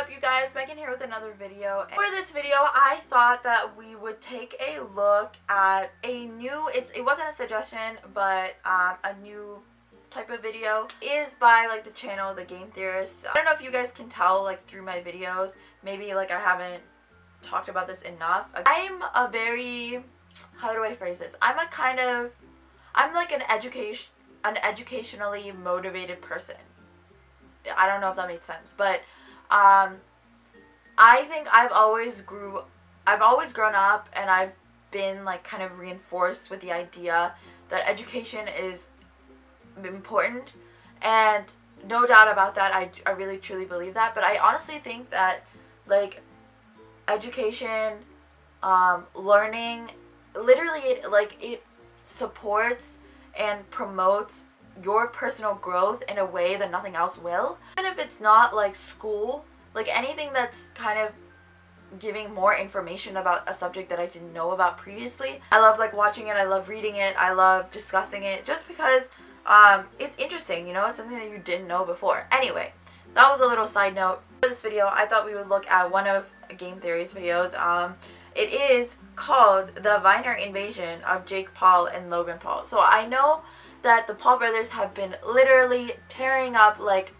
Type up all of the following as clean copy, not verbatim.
up, you guys? Megan here with another video. And for this video, I thought that we would take a look at a new, it wasn't a suggestion, but a new type of video. It is by like the channel The Game Theorists. I don't know if you guys can tell like through my videos, maybe like I haven't talked about this enough. I'm a very, how do I phrase this? I'm like an educationally motivated person. I don't know if that makes sense, but I think I've always grown up and I've been like kind of reinforced with the idea that education is important, and no doubt about that, I really truly believe that. But I honestly think that like education, learning, literally it supports and promotes your personal growth in a way that nothing else will. Even if it's not like school, like anything that's kind of giving more information about a subject that I didn't know about previously. I love like watching it, I love reading it, I love discussing it, just because it's interesting, you know, it's something that you didn't know before. Anyway, that was a little side note. For this video, I thought we would look at one of Game Theory's videos. It is called The Viner Invasion of Jake Paul and Logan Paul. So I know that the Paul brothers have been literally tearing up, like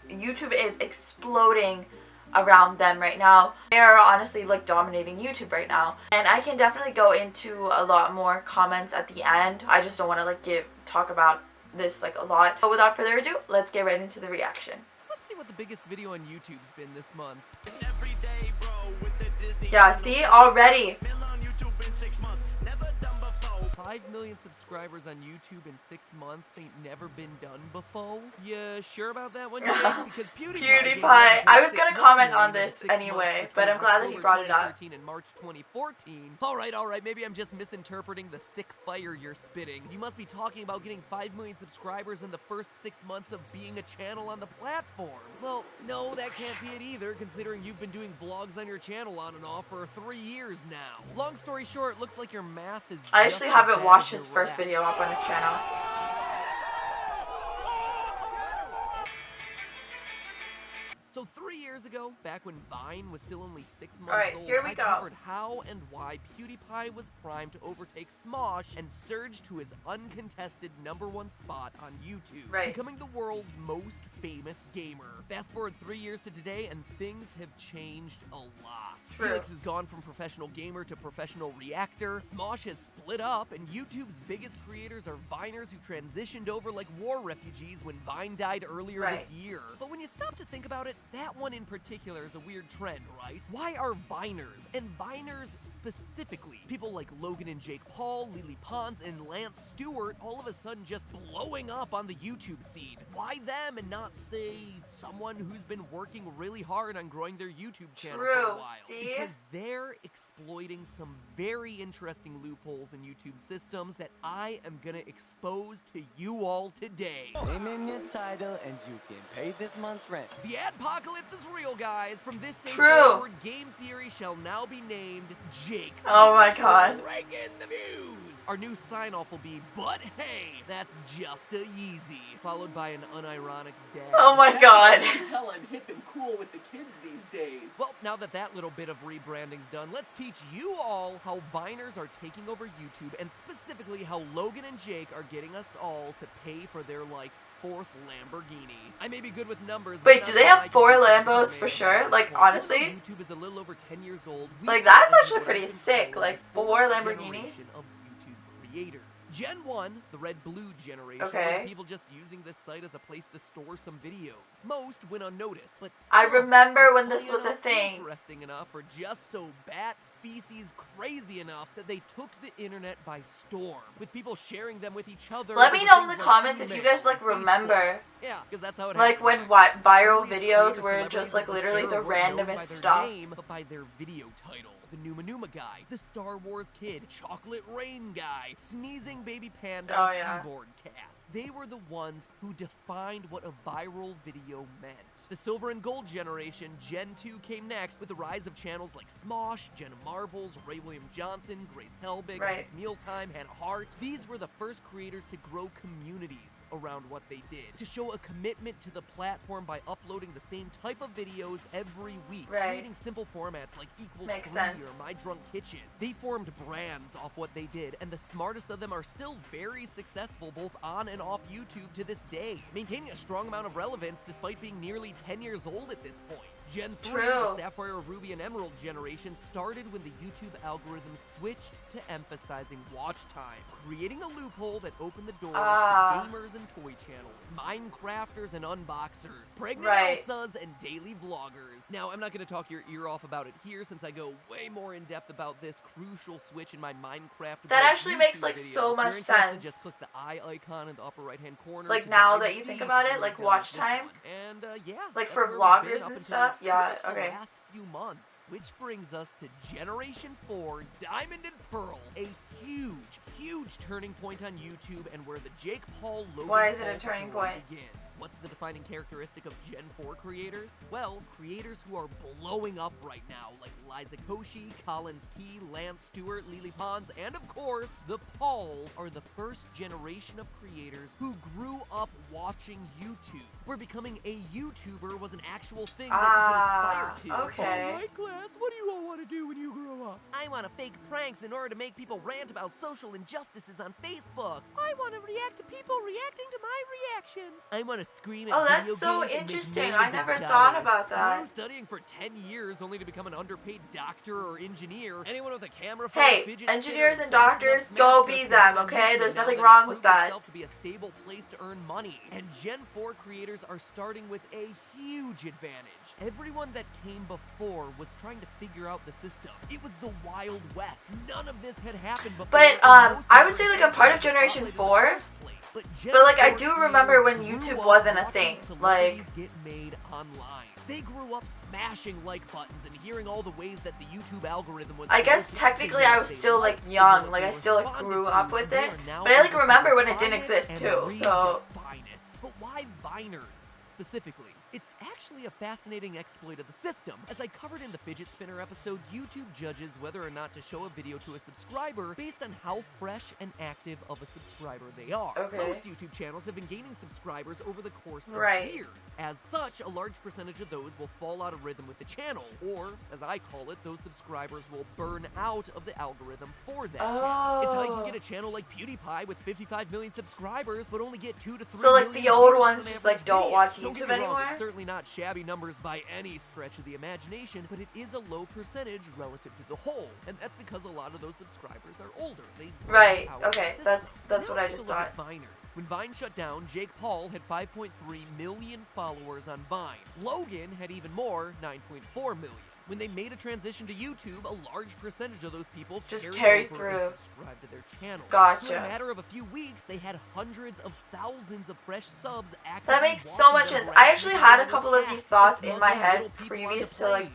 YouTube is exploding around them right now. They are honestly like dominating YouTube right now, and I can definitely go into a lot more comments at the end. I just don't want to like talk about this like a lot, but without further ado, let's get right into the reaction. Let's see what the biggest video on YouTube's been this month. Yeah, see, already 5 million subscribers on YouTube in 6 months ain't never been done before. You sure about that one, Jake? Because PewDiePie. I was gonna comment on this anyway, but I'm glad that he brought it up. And March 2014. All right. Maybe I'm just misinterpreting the sick fire you're spitting. You must be talking about getting 5 million subscribers in the first 6 months of being a channel on the platform. Well, no, that can't be it either, considering you've been doing vlogs on your channel on and off for 3 years now. Long story short, looks like your math is I actually haven't watched his first video up on his channel. So 3 years ago, back when Vine was still only 6 months old, here we I go. covered how and why PewDiePie was primed to overtake Smosh and surge to his uncontested #1 spot on YouTube, becoming the world's most famous gamer. Fast forward 3 years to today, and things have changed a lot. Felix has gone from professional gamer to professional reactor, Smosh has split up, and YouTube's biggest creators are Viners who transitioned over like war refugees when Vine died earlier this year. But when you stop to think about it, that one in particular is a weird trend, right? Why are Viners, and Viners specifically, people like Logan and Jake Paul, Lily Pons, and Lance Stewart, all of a sudden just blowing up on the YouTube scene? Why them and not, say, someone who's been working really hard on growing their YouTube channel for a while? Because they're exploiting some very interesting loopholes in YouTube systems that I am gonna expose to you all today. Name in your title and you can pay this month's rent. The adpocalypse is real, guys. From this day forward, Game Theory shall now be named Jake. Oh my god. Breaking the views. Our new sign-off will be, but hey, that's just a Yeezy, followed by an unironic dad. Oh my god. Tell I'm hip and cool with the kids these days. Well, now that that little bit of rebranding's done, let's teach you all how Viners are taking over YouTube, and specifically how Logan and Jake are getting us all to pay for their, like, 4th Lamborghini. I may be good with numbers. Wait, do they have 4 Lambos for sure? Like, honestly? YouTube is a little over 10 years old. Like, that's actually pretty sick. Like, 4 Lamborghinis? Of YouTube creators. Gen 1, the red-blue generation, were people just using this site as a place to store some videos. Most went unnoticed, but I remember when this was a thing. Interesting enough, or just so bat feces crazy enough that they took the internet by storm, with people sharing them with each other. Let me know in the comments if you guys like remember. Yeah, because that's how it like happened. when viral videos were just like literally the randomest stuff. Name, but by their video title. The Numa Numa guy, the Star Wars kid, Chocolate Rain guy, Sneezing Baby Panda, Keyboard Cat. They were the ones who defined what a viral video meant. The Silver and Gold generation, Gen 2, came next with the rise of channels like Smosh, Jenna Marbles, Ray William Johnson, Grace Helbig, Mealtime, Hannah Hart. These were the first creators to grow communities around what they did, to show a commitment to the platform by uploading the same type of videos every week, creating simple formats like Equals 3 or My Drunk Kitchen. They formed brands off what they did, and the smartest of them are still very successful both on and off YouTube to this day, maintaining a strong amount of relevance despite being nearly 10 years old at this point. Gen 3, the Sapphire, Ruby, and Emerald generation started when the YouTube algorithm switched to emphasizing watch time, creating a loophole that opened the doors to gamers and toy channels, Minecrafters and unboxers, pregnant Elsas, and daily vloggers. Now, I'm not going to talk your ear off about it here since I go way more in depth about this crucial switch in my Minecraft. That actually makes like so much sense. Just click the eye icon in the upper right-hand corner. Like now that you think about it, like watch time. And yeah, like for vloggers and stuff. Yeah, okay. Last few months, which brings us to Generation 4, Diamond and Pearl, a huge turning point on YouTube and where the Jake Paul Logan Why is it a turning point? Begins. What's the defining characteristic of Gen 4 creators? Well, creators who are blowing up right now, like Liza Koshy, Collins Key, Lance Stewart, Lily Pons, and of course, the Pauls are the first generation of creators who grew up watching YouTube, where becoming a YouTuber was an actual thing that you could aspire to. Okay. All right, class, what do you all want to do when you grow up? I want to fake pranks in order to make people rant about social injustices on Facebook. I want to react to people reacting to my reactions. I want to scream at that's so interesting. I never thought about that. I'm studying for 10 years only to become an underpaid doctor or engineer. Anyone with a camera phone, hey, engineers and doctors, go be them, okay? There's nothing wrong with that. To be a stable place to earn money. And Gen 4 creators are starting with a huge advantage. Everyone that came before was trying to figure out the system. It was the Wild West. None of this had happened before. But I would say like a part of Generation 4. But like I do remember when YouTube wasn't a thing. Like get made online. They grew up smashing like buttons and hearing all the ways that the YouTube algorithm was. I guess technically I was still like young, like I still like grew up with it. But I like remember when it didn't exist too. So. But why Viners specifically? It's actually a fascinating exploit of the system. As I covered in the Fidget Spinner episode, YouTube judges whether or not to show a video to a subscriber based on how fresh and active of a subscriber they are. Most YouTube channels have been gaining subscribers over the course of years. As such, a large percentage of those will fall out of rhythm with the channel, or, as I call it, those subscribers will burn out of the algorithm for that channel. It's how you can get a channel like PewDiePie with 55 million subscribers, but only get 2 to 3 So like million the old views ones on just average like don't video. watch Don't get YouTube me wrong, anymore? it's certainly not shabby numbers by any stretch of the imagination, but it is a low percentage relative to the whole, and that's because a lot of those subscribers are older. They okay, that's what I just thought. When Vine shut down, Jake Paul had 5.3 million followers on Vine. Logan had even more, 9.4 million. When they made a transition to YouTube, a large percentage of those people just carried through and subscribed to their channel. Gotcha. So in a matter of a few weeks, they had hundreds of thousands of fresh subs actively. That makes so much sense. I actually had a couple of these thoughts in my head previous to like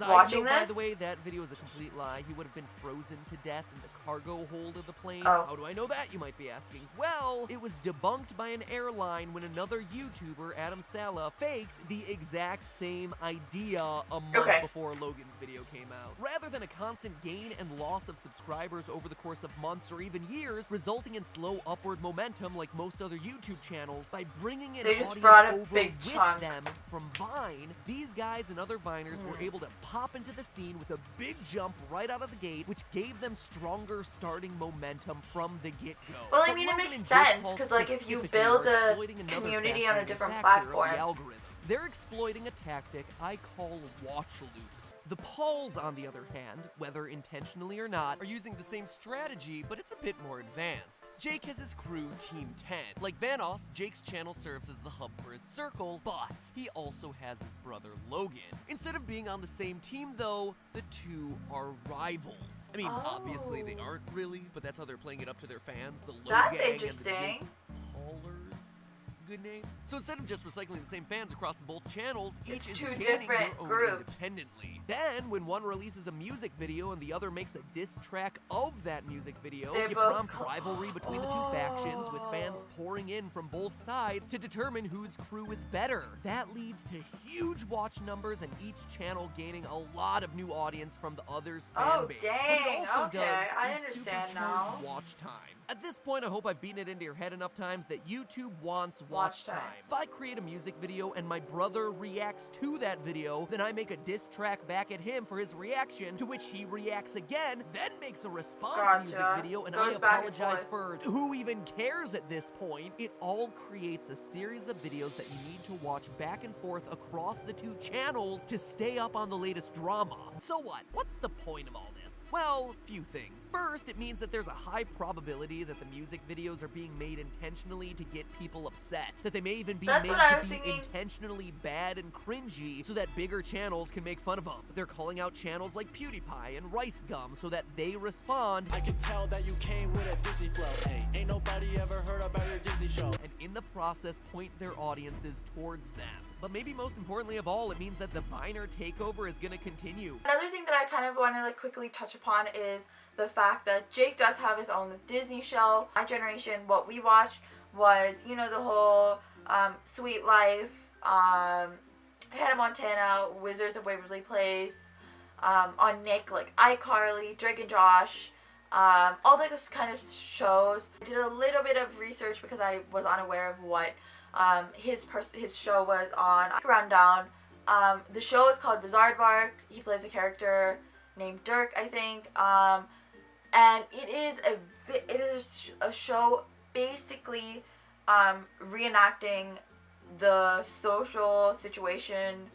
watching this. By the way, that video is a complete lie. He would have been frozen to death in the cargo hold of the plane. How do I know that, you might be asking? Well, it was debunked by an airline when another YouTuber, Adam Sala, faked the exact same idea a month before Logan's video came out. Rather than a constant gain and loss of subscribers over the course of months or even years, resulting in slow upward momentum like most other YouTube channels, by bringing in audience over with them from Vine, these guys and other Viners were able to pop into the scene with a big jump right out of the gate, which gave them stronger starting momentum from the get-go. Well, I mean, it makes sense, because like if you build a community on a different platform. They're exploiting a tactic I call watch loops. The Pauls, on the other hand, whether intentionally or not, are using the same strategy, but it's a bit more advanced. Jake has his crew, Team 10. Like Vanoss, Jake's channel serves as the hub for his circle, but he also has his brother Logan. Instead of being on the same team, though, the two are rivals. I mean, obviously they aren't really, but that's how they're playing it up to their fans. The Logan That's interesting. and the Jake Paulers. good name? So instead of just recycling the same fans across both channels, It's each two is gaining their different own groups. independently. Then, when one releases a music video and the other makes a diss track of that music video, They you both prompt rivalry between the two factions, with fans pouring in from both sides to determine whose crew is better. That leads to huge watch numbers and each channel gaining a lot of new audience from the other's fan base. Dang, What it also okay, does I is understand supercharge now. watch time. At this point, I hope I've beaten it into your head enough times that YouTube wants watch time. If I create a music video and my brother reacts to that video, then I make a diss track back at him for his reaction, to which he reacts again, then makes a response music video, and Goes I back and apologize forth. for who even cares at this point. It all creates a series of videos that you need to watch back and forth across the two channels to stay up on the latest drama. So what? What's the point of all this? Well, a few things. First, it means that there's a high probability that the music videos are being made intentionally to get people upset. That they may even be made to be intentionally bad and cringy so that bigger channels can make fun of them. They're calling out channels like PewDiePie and Rice Gum so that they respond. I can tell that you came with a Disney flow. Hey, ain't nobody ever heard about your Disney show. And in the process, point their audiences towards them. But maybe most importantly of all, it means that the Viner takeover is gonna continue. Another thing that I kind of want to quickly touch upon is the fact that Jake does have his own Disney show. My generation, what we watched was, the whole Sweet Life, Hannah Montana, Wizards of Waverly Place, on Nick, like iCarly, Drake and Josh, all those kind of shows. I did a little bit of research because I was unaware of what his show was on. Rundown. The show is called Bizarre. He plays a character named Dirk, I think. And it is a show basically reenacting the social situation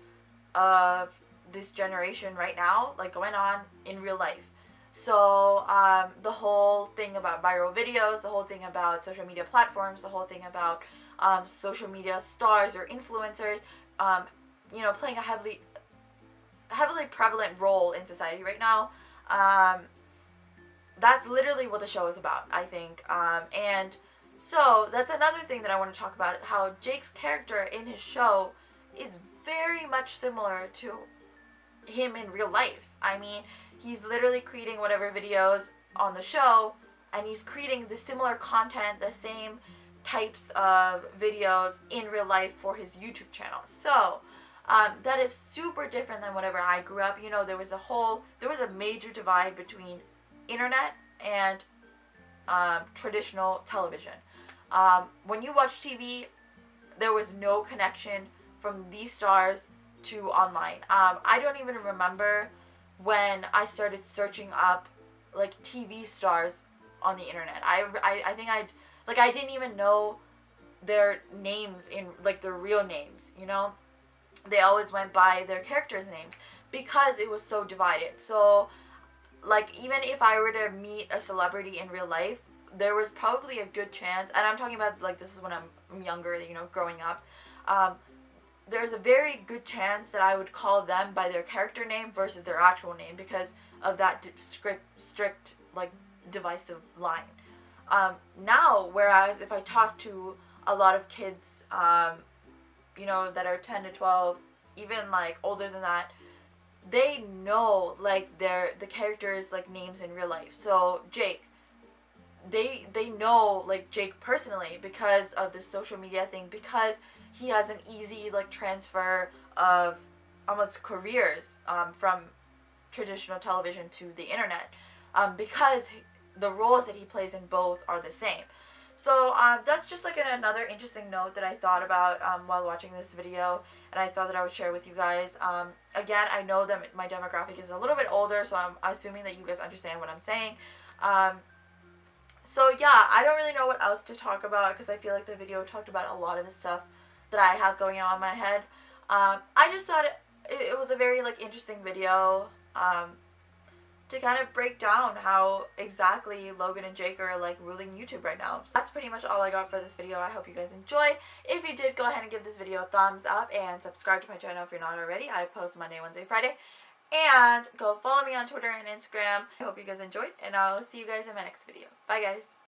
of this generation right now, like going on in real life. So the whole thing about viral videos, the whole thing about social media platforms, the whole thing about social media stars or influencers, playing a heavily prevalent role in society right now. That's literally what the show is about, I think. And so that's another thing that I want to talk about, how Jake's character in his show is very much similar to him in real life. I mean, he's literally creating whatever videos on the show, and he's creating the similar content, the same types of videos in real life for his YouTube channel. So that is super different than whenever I grew up. There was a major divide between internet and traditional television. When you watch TV, there was no connection from these stars to online. I don't even remember when I started searching up TV stars on the internet. I think I didn't even know their names in their real names. They always went by their characters' names because it was so divided. So even if I were to meet a celebrity in real life, there was probably a good chance, and I'm talking about this is when I'm younger, growing up, there's a very good chance that I would call them by their character name versus their actual name because of that strict divisive line. Now, whereas if I talk to a lot of kids, that are 10 to 12, even older than that, they know the characters names in real life. So Jake, they know Jake personally because of the social media thing, because he has an easy transfer of almost careers from traditional television to the internet, because the roles that he plays in both are the same. So that's just another interesting note that I thought about while watching this video, and I thought that I would share with you guys. Again, I know that my demographic is a little bit older, so I'm assuming that you guys understand what I'm saying. So yeah, I don't really know what else to talk about because I feel like the video talked about a lot of the stuff that I have going on in my head. I just thought it was a very interesting video to kind of break down how exactly Logan and Jake are ruling YouTube right now. So that's pretty much all I got for this video. I hope you guys enjoy. If you did, go ahead and give this video a thumbs up and subscribe to my channel if you're not already. I post Monday, Wednesday, Friday. And go follow me on Twitter and Instagram. I hope you guys enjoyed, and I'll see you guys in my next video. Bye guys.